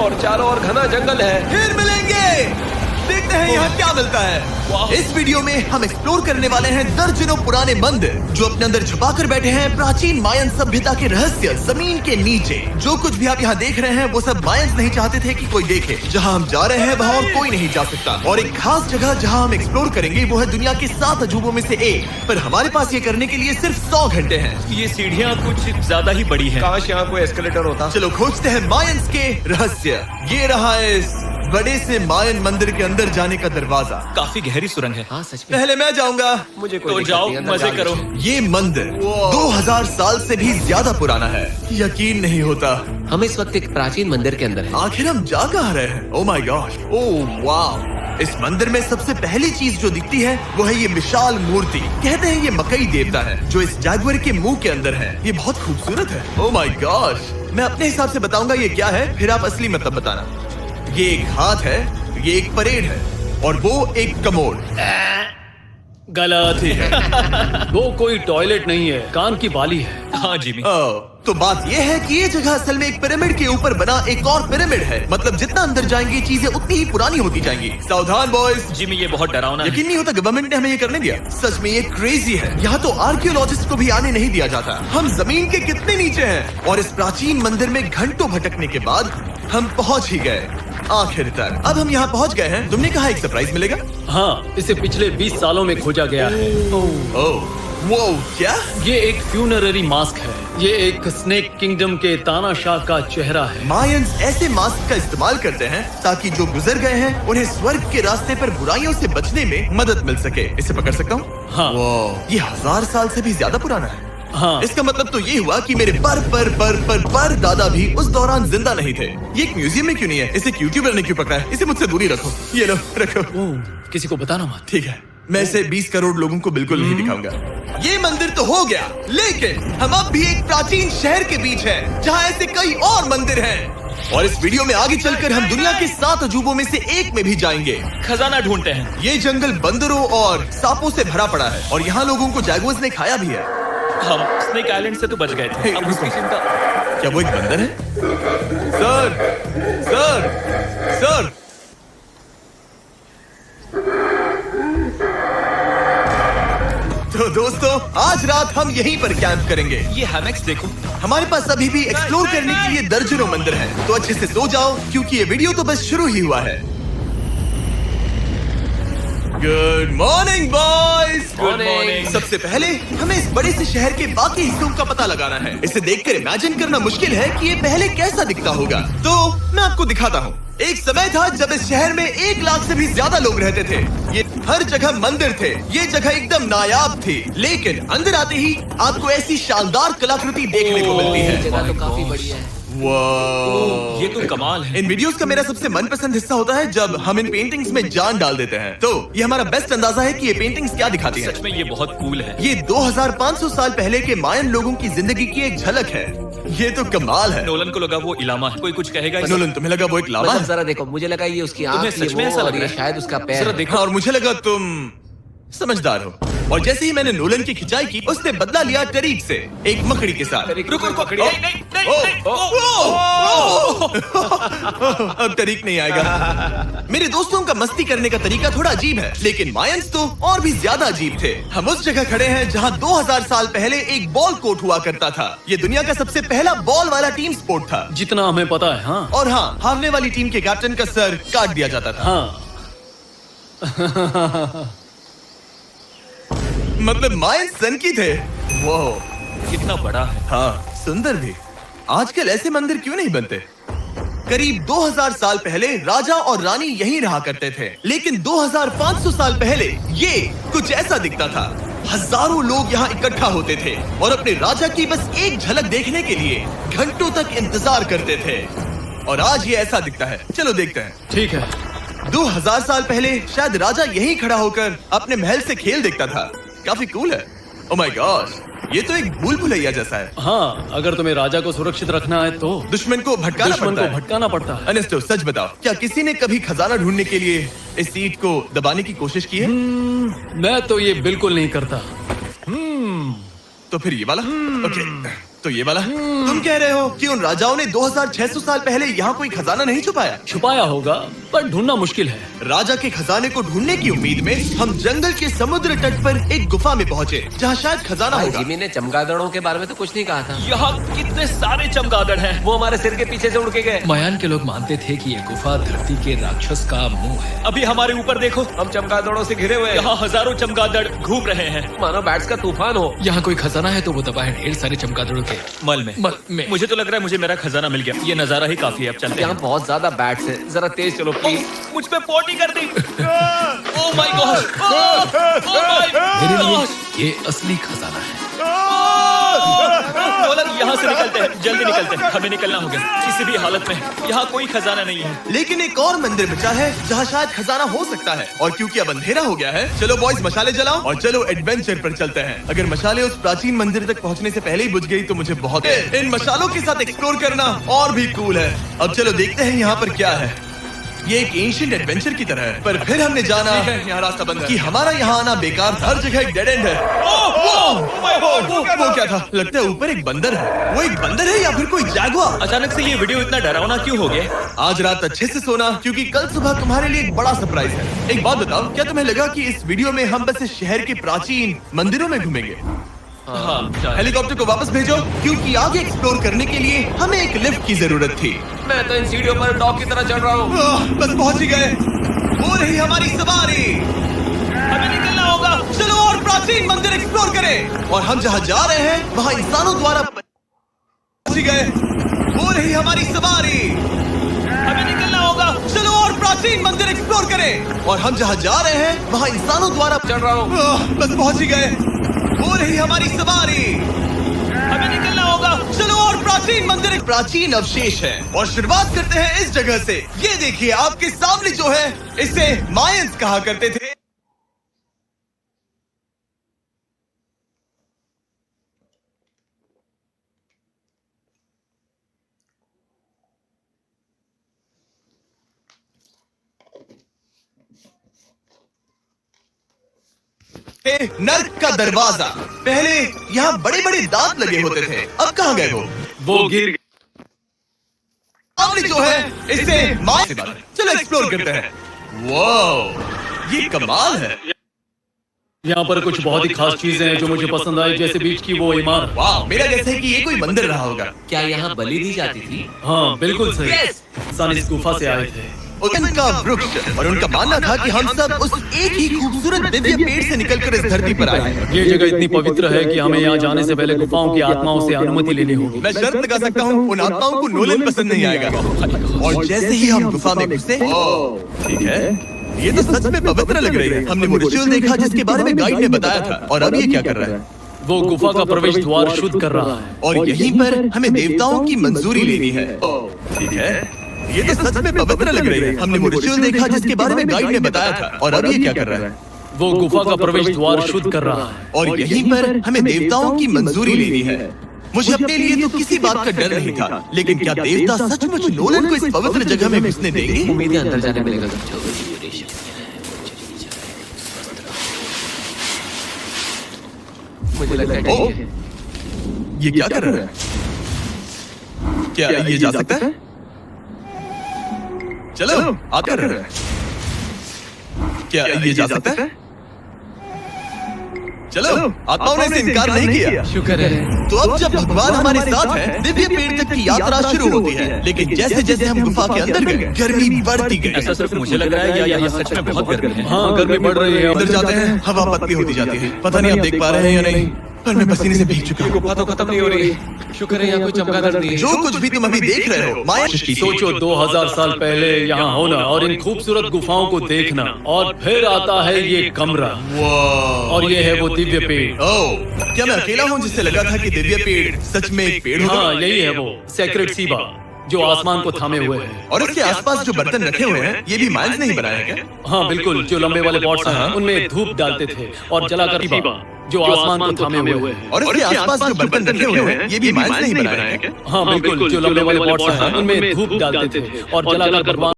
और चारों ओर घना जंगल है। फिर मिलेंगे। देखते हैं यहाँ क्या मिलता है। इस वीडियो में हम एक्सप्लोर करने वाले हैं दर्जनों पुराने मंदिर जो अपने अंदर छुपा कर बैठे हैं प्राचीन मायन सभ्यता के रहस्य जमीन के नीचे। जो कुछ भी आप यहाँ देख रहे हैं वो सब मायंस नहीं चाहते थे कि कोई देखे। जहाँ हम जा रहे हैं वहाँ और कोई नहीं जा सकता। और एक खास जगह जहाँ हम एक्सप्लोर करेंगे वो है दुनिया के 7 अजूबों में से एक। पर हमारे पास ये करने के लिए सिर्फ 100 घंटे हैं। ये सीढ़ियाँ कुछ ज्यादा ही बड़ी हैं। काश यहाँ कोई एस्केलेटर होता। चलो खोजते हैं मायंस के रहस्य। ये रहा इस बड़े से मायन मंदिर के अंदर जाने का दरवाजा। काफी गहरी सुरंग है। हाँ सच में। पहले मैं जाऊंगा। मुझे कोई तो दिक्कत जाओ, नहीं, अंदर मजे जाने करो। दो। ये मंदिर 2000 साल से भी ज्यादा पुराना है। यकीन नहीं होता। हम इस वक्त एक प्राचीन मंदिर के अंदर हैं। आखिर हम जा कहाँ रहे हैं? ओह माय गॉड, ओह वाह। इस मंदिर में सबसे पहली चीज जो दिखती है वो है ये विशाल मूर्ति। कहते हैं ये मकई देवता है जो इस जागवर के मुंह के अंदर है। ये बहुत खूबसूरत है। Oh my God. मैं अपने हिसाब से बताऊंगा ये क्या है, फिर आप असली मतलब बताना। ये एक हाथ है, ये एक परेड है और वो एक कमोड। गलत है। वो कोई टॉयलेट नहीं है, कान की बाली है। हाँ जिमी। तो बात ये है कि ये जगह असल में एक पिरामिड के ऊपर बना एक और पिरामिड है। मतलब जितना अंदर जाएंगे चीजें उतनी ही पुरानी होती जाएंगी। सावधान बॉयज। जिमी ये बहुत डरावना है। यकीन नहीं होता गवर्नमेंट ने हमें ये करने दिया। सच में ये क्रेजी है। यहाँ तो आर्कियोलॉजिस्ट को भी आने नहीं दिया जाता। हम जमीन के कितने नीचे हैं और इस प्राचीन मंदिर में घंटों भटकने के बाद हम पहुँच ही गए आखिर तक। अब हम यहाँ पहुँच गए हैं। तुमने कहा एक सरप्राइज मिलेगा। हाँ, इसे पिछले 20 सालों में खोजा गया है। ओह वो क्या? ये एक फ्यूनररी मास्क है। ये एक स्नेक किंगडम के तानाशाह का चेहरा है। मायंस ऐसे मास्क का इस्तेमाल करते हैं ताकि जो गुजर गए हैं उन्हें स्वर्ग के रास्ते पर बुराइयों से बचने में मदद मिल सके। इसे पकड़ सकता हूँ? हाँ। ये 1000 साल से भी ज्यादा पुराना है। हाँ। इसका मतलब तो ये हुआ कि मेरे पर दादा भी उस दौरान जिंदा नहीं थे। ये एक म्यूजियम में क्यों नहीं है? इसे यूट्यूबर ने क्यों पकड़ा है? इसे मुझसे दूरी रखो। ये लो रखो। किसी को बताना मत। ठीक है, मैं इसे 20 करोड़ लोगों को बिल्कुल नहीं दिखाऊंगा। ये मंदिर तो हो गया, लेकिन हम अब भी एक प्राचीन शहर के बीच हैं, जहाँ ऐसे कई और मंदिर हैं। और इस वीडियो में आगे चलकर हम दुनिया के 7 अजूबों में से एक में भी जाएंगे। खजाना ढूंढते हैं। ये जंगल बंदरों और सांपों से भरा पड़ा है और यहाँ लोगों को जैगुअर्स ने खाया भी है। हम स्नेक आइलैंड से तो बच गए थे। अब उसकी चिंता। क्या वो एक बंदर है? Sir, sir, sir. तो दोस्तों आज रात हम यहीं पर कैंप करेंगे। ये हैमेक्स देखो। हमारे पास अभी भी एक्सप्लोर करने के लिए दर्जनों मंदिर हैं। तो अच्छे से सो जाओ क्योंकि ये वीडियो तो बस शुरू ही हुआ है। Good morning boys. Good morning. सबसे पहले हमें इस बड़े से शहर के बाकी हिस्सों का पता लगाना है। इसे देखकर इमेजिन करना मुश्किल है कि ये पहले कैसा दिखता होगा। तो मैं आपको दिखाता हूँ। एक समय था जब इस शहर में 1 लाख से भी ज्यादा लोग रहते थे। ये हर जगह मंदिर थे। ये जगह एकदम नायाब थी। लेकिन अंदर आते ही आपको ऐसी शानदार कलाकृति देखने को मिलती है। जगह तो काफी बड़ी है। वाह, ये तो कमाल है। इन वीडियोस का मेरा सबसे मनपसंद हिस्सा होता है जब हम इन पेंटिंग्स में जान डाल देते हैं। तो ये हमारा बेस्ट अंदाजा है कि ये पेंटिंग्स क्या दिखाती हैं। सच में ये बहुत कूल है। ये 2500 साल पहले के मायन लोगों की जिंदगी की एक झलक है। ये तो कमाल है। नोलन को लगा वो इलामा है। कोई कुछ कहेगा इसे? नोलन तुम्हें लगा वो एक लामा मतलब है? जरा देखो, मुझे लगा ये उसकी आंख तुम्हें थी सच में वो ऐसा लग और रहा ये है? शायद उसका पैर जरा है। देखो। और मुझे लगा तुम समझदार हो। और जैसे ही मैंने नोलन की खिंचाई की उसने बदला लिया टरीक से, एक मकड़ी के साथ। रुको रुको। ओ, अब तरीक नहीं आएगा। मेरे दोस्तों का मस्ती करने का तरीका थोड़ा अजीब है, लेकिन मायंस तो और भी ज्यादा अजीब थे। हम उस जगह खड़े हैं जहां 2000 साल पहले एक बॉल कोर्ट हुआ करता था। ये दुनिया का सबसे पहला बॉल वाला टीम स्पोर्ट था। जितना हमें पता है। हाँ। और हाँ, हारने वाली टीम के कैप्टन का सर काट दिया जाता था। हाँ। मतलब मायंस सन की थे। वो कितना बड़ा है। हाँ, सुंदर भी। आजकल ऐसे मंदिर क्यों नहीं बनते? करीब 2000 साल पहले राजा और रानी यहीं रहा करते थे, लेकिन 2500 साल पहले ये कुछ ऐसा दिखता था। हजारों लोग यहाँ इकट्ठा होते थे और अपने राजा की बस एक झलक देखने के लिए घंटों तक इंतजार करते थे। और आज ये ऐसा दिखता है। चलो देखते हैं। ठीक है। 2000 साल पहले शायद राजा यहीं खड़ा होकर अपने महल से खेल देखता था। काफी कूल है। ओह माय गॉड, ये तो एक भूल भुलैया जैसा है। हाँ, अगर तुम्हें राजा को सुरक्षित रखना है तो दुश्मन को भटकाना पड़ता है। अनेस्टो सच बताओ, क्या किसी ने कभी खजाना ढूंढने के लिए इस सीट को दबाने की कोशिश की है? मैं तो ये बिल्कुल नहीं करता। तो फिर ये वाला? ओके। तो ये वाला तुम कह रहे हो कि उन राजाओं ने 2600 साल पहले यहाँ कोई खजाना नहीं छुपाया? छुपाया होगा पर ढूंढना मुश्किल है। राजा के खजाने को ढूंढने की उम्मीद में हम जंगल के समुद्र तट पर एक गुफा में पहुँचे जहाँ शायद खजाना भाई होगा। जिमी ने चमगादड़ों के बारे में तो कुछ नहीं कहा था। यहाँ कितने सारे चमगादड़ हैं। वो हमारे सिर के पीछे से उड़ के गए। मायान के लोग मानते थे कि ये गुफा धरती के राक्षस का मुंह है। अभी हमारे ऊपर देखो, हम चमगादड़ों से घिरे हुए हैं। यहाँ हजारों चमगादड़ घूम रहे हैं। मानो बैट्स का तूफान हो। यहाँ कोई खजाना है तो वो दबा है ढेर सारे चमगादड़ों के मल में। मुझे तो लग रहा है मुझे मेरा खजाना मिल गया। ये नजारा ही काफी है। अब चलते यहाँ हैं। बहुत ज्यादा बैट्स है, जरा तेज चलो प्लीज। मुझ पे पोटी कर दी। Oh my God. मेरे लिए ये असली खजाना है। नोलन, यहाँ से निकलते हैं, जल्दी निकलते हैं, हमें निकलना होगा किसी भी हालत में। यहाँ कोई खजाना नहीं है। लेकिन एक और मंदिर बचा है जहाँ शायद खजाना हो सकता है। और क्योंकि अब अंधेरा हो गया है, चलो बॉयज मशाले जलाओ और चलो एडवेंचर पर चलते हैं। अगर मशाले उस प्राचीन मंदिर तक पहुँचने से पहले ही बुझ गई तो मुझे बहुत इन मशालों के साथ एक्सप्लोर करना और भी कूल है। अब चलो देखते हैं यहाँ पर क्या है। ये एक एंशिएंट एडवेंचर की तरह है, पर फिर हमने जाना यहाँ रास्ता बंद है। कि हमारा यहाँ आना बेकार था। हर जगह एक डेड एंड है। वो क्या था? लगता है ऊपर एक बंदर है। वो एक बंदर है या फिर कोई जैगुआर? अचानक से ये वीडियो इतना डरावना क्यों हो गया? आज रात अच्छे से सोना क्योंकि कल सुबह तुम्हारे लिए एक बड़ा सरप्राइज है। एक बात बताओ, क्या तुम्हें लगा कि इस वीडियो में हम बस इस शहर के प्राचीन मंदिरों में घूमेंगे? हाँ, हेलीकॉप्टर को वापस भेजो क्योंकि आगे एक्सप्लोर करने के लिए हमें एक लिफ्ट की जरूरत थी। मैं तो इन सीढ़ियों पर डॉग की तरह चल रहा हूँ। बस पहुंच ही गए। हो रही हमारी सवारी। हमें निकलना होगा। चलो और प्राचीन मंदिर एक्सप्लोर करें। और हम जहाँ जा रहे हैं वहाँ इंसानों द्वारा पहुंच ही गए। हो रही हमारी सवारी। हमें निकलना होगा। चलो और प्राचीन मंदिर एक्सप्लोर करें। और हम जहाँ जा रहे हैं वहाँ इंसानों द्वारा चल रहा हूँ। बस पहुंच ही गए। हो रही हमारी सवारी। हमें निकलना होगा। चलो और प्राचीन मंदिर एक प्राचीन अवशेष है और शुरुआत करते हैं इस जगह से। ये देखिए आपके सामने जो है इसे मायंस कहा करते थे। नर्क का दरवाजा। पहले यहाँ बड़े बड़े दांत लगे होते थे, अब कहाँ गए वो गिर गए। सामने जो है इसे मायंस। चलो एक्सप्लोर करते हैं। वाह, ये कमाल है। यहाँ पर कुछ बहुत ही खास चीजें हैं जो मुझे पसंद आई, जैसे बीच की वो इमारत। वाह, मेरा जैसा है कि ये कोई मंदिर रहा होगा। क्या यहाँ बलि दी जाती थी? हाँ बिल्कुल सही। Yes! इंसान इस गुफा से आए थे। उनका वृक्ष और उनका मानना था कि हम सब उस एक ही खूबसूरत दिव्य पेड़ से निकलकर इस धरती पर आए हैं। ये जगह इतनी पवित्र है कि हमें यहाँ जाने से पहले गुफाओं की आत्माओं से अनुमति लेनी होगी। मैं शर्त लगा सकता हूँ उन आत्माओं को नोलन पसंद नहीं आएगा। और जैसे ही हम गुफा में घुसे, ठीक है, ये तो सच में पवित्र लग रही है। हमने वो रिचुअल देखा जिसके बारे में गाइड ने बताया था। और अब ये क्या कर रहा है? वो गुफा का प्रवेश द्वार शुद्ध कर रहा है। और यहीं पर हमें देवताओं की मंजूरी लेनी है। ठीक है, ये तो सच में पवित्र लग रही है। हमने वो रिचुअल देखा जिसके बारे में गाइड ने बताया था। और अब ये क्या कर रहा है? वो गुफा का प्रवेश द्वार शुद्ध कर रहा है। और यहीं पर हमें देवताओं की मंजूरी लेनी है। मुझे अपने लिए तो किसी बात का डर नहीं था, लेकिन क्या देवता सचमुच नोलन को इस पवित्र जगह में घुसने देंगे? उम्मीद है अंदर जाने मिलेगा। मुझे लगता है ठीक है। ये क्या कर रहा है? क्या ये जा सकता है? चलो आकर रहा है। क्या ये जा सकता है? चलो, आत्माओं ने इसे इनकार नहीं किया। शुक्र है। तो अब जब भगवान हमारे साथ है, दिव्य पेड़ तक की यात्रा शुरू होती है। लेकिन जैसे जैसे हम गुफा के अंदर गए, गर्मी बढ़ती गई। ऐसा सिर्फ मुझे लग रहा है या सच में बहुत गर्मी है? हाँ गर्मी बढ़ रही है। अंदर जाते हैं, हवा पतली होती जाती है। पता नहीं आप देख पा रहे हैं या नहीं, पर मैं पसीने से भीग चुका हूँ। गुफा तो खत्म नहीं हो रही। शुक्र है यहाँ कोई चमगादड़ नहीं है। जो कुछ भी तुम अभी देख रहे हो, माया की सोचो 2000 साल पहले यहाँ होना और इन खूबसूरत गुफाओं को देखना, और फिर आता है ये कमरा, और ये है वो दिव्य पेड़। ओह, क्या मैं अकेला हूँ जिससे लगा था कि दिव्य पेड़ सच में एक पेड़ होगा? हाँ यही है वो सेक्रेट सीबा जो आसमान को थामे हुए है। और इसके आसपास जो बर्तन रखे हुए हैं, ये भी मायंस ने ही बनाया है क्या? हाँ बिल्कुल, जो लंबे वाले पॉट्स हैं उनमें धूप डालते थे और जलाकर सीबा जो आसमान को थामे हुए है। और इसके आसपास जो बर्तन रखे हुए हैं, ये भी मायंस ने ही बनाया है क्या? हाँ बिल्कुल, जो लंबे वाले पॉट्स हैं उनमें धूप डालते थे और जलाकर